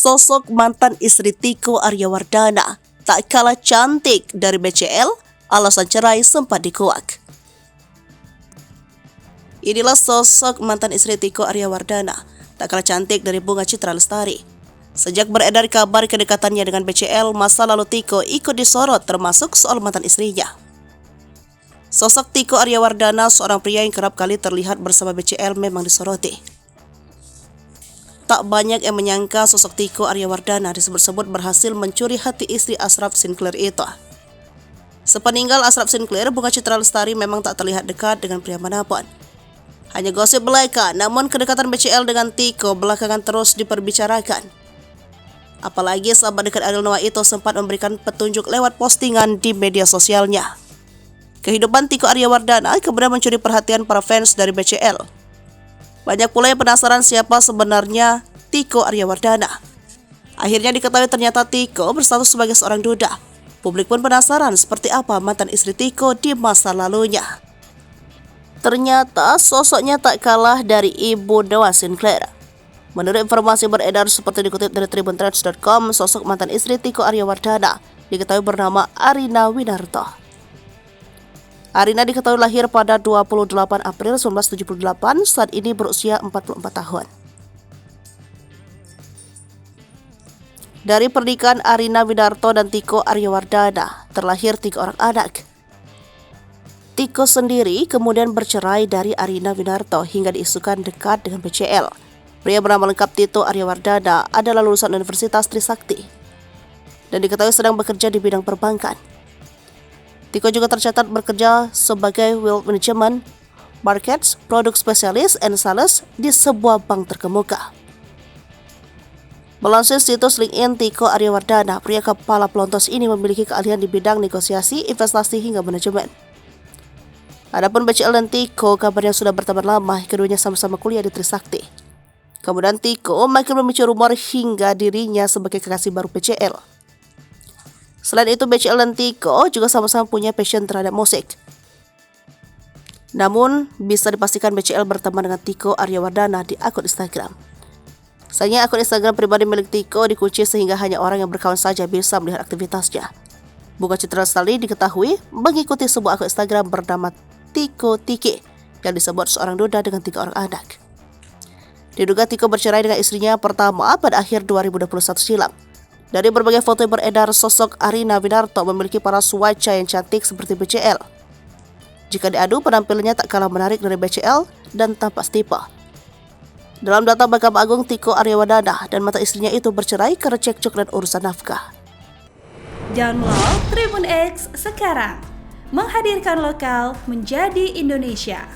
Sosok mantan istri Tiko Aryawardana tak kalah cantik dari BCL, alasan cerai sempat dikuak. Inilah sosok mantan istri Tiko Aryawardana, tak kalah cantik dari Bunga Citra Lestari. Sejak beredar kabar kedekatannya dengan BCL, masa lalu Tiko ikut disorot termasuk soal mantan istrinya. Sosok Tiko Aryawardana, seorang pria yang kerap kali terlihat bersama BCL, memang disoroti. Tak banyak yang menyangka sosok Tiko Aryawardana disebut-sebut berhasil mencuri hati istri Ashraf Sinclair itu. Sepeninggal Ashraf Sinclair, Bunga Citra Lestari memang tak terlihat dekat dengan pria manapun. Hanya gosip belaka, namun kedekatan BCL dengan Tiko belakangan terus diperbicarakan. Apalagi sahabat dekat Ariel Noah itu sempat memberikan petunjuk lewat postingan di media sosialnya. Kehidupan Tiko Aryawardana kemudian mencuri perhatian para fans dari BCL. Banyak pula yang penasaran siapa sebenarnya Tiko Aryawardana. Akhirnya diketahui ternyata Tiko berstatus sebagai seorang duda. Publik pun penasaran seperti apa mantan istri Tiko di masa lalunya. Ternyata sosoknya tak kalah dari Ibu Noah Sinclair. Menurut informasi beredar seperti dikutip dari tribuntrends.com, sosok mantan istri Tiko Aryawardana diketahui bernama Arina Winarto. Arina diketahui lahir pada 28 April 1978, saat ini berusia 44 tahun. Dari pernikahan Arina Winarto dan Tiko Aryawardana, terlahir 3 orang anak. Tiko sendiri kemudian bercerai dari Arina Winarto hingga diisukan dekat dengan BCL. Pria bernama lengkap Tito Aryawardana adalah lulusan Universitas Trisakti dan diketahui sedang bekerja di bidang perbankan. Tiko juga tercatat bekerja sebagai Wealth Management, Markets, Produk Spesialis, and Sales di sebuah bank terkemuka. Melansir situs LinkedIn Tiko Aryawardana, pria kepala pelontos ini memiliki keahlian di bidang negosiasi, investasi, hingga manajemen. Adapun BCL dan Tiko kabarnya sudah berteman lama, keduanya sama-sama kuliah di Trisakti. Kemudian Tiko makin memicu rumor hingga dirinya sebagai kekasih baru BCL. Selain itu, BCL dan Tiko juga sama-sama punya passion terhadap musik. Namun, bisa dipastikan BCL berteman dengan Tiko Aryawardana di akun Instagram. Sayangnya akun Instagram pribadi milik Tiko dikunci sehingga hanya orang yang berkawan saja bisa melihat aktivitasnya. Bunga Citra Lestari diketahui mengikuti sebuah akun Instagram bernama Tiko Tiki yang disebut seorang duda dengan 3 orang anak. Diduga Tiko bercerai dengan istrinya pertama pada akhir 2021 silam. Dari berbagai foto yang beredar, sosok Arina Winarto memiliki paras wajah yang cantik seperti BCL. Jika diadu, penampilannya tak kalah menarik dari BCL dan tampak setipe. Dalam data Mahkamah Agung, Tiko Aryawardana dan mantan istrinya itu bercerai karena cekcok dan urusan nafkah. Download Tribun X sekarang, menghadirkan lokal menjadi Indonesia.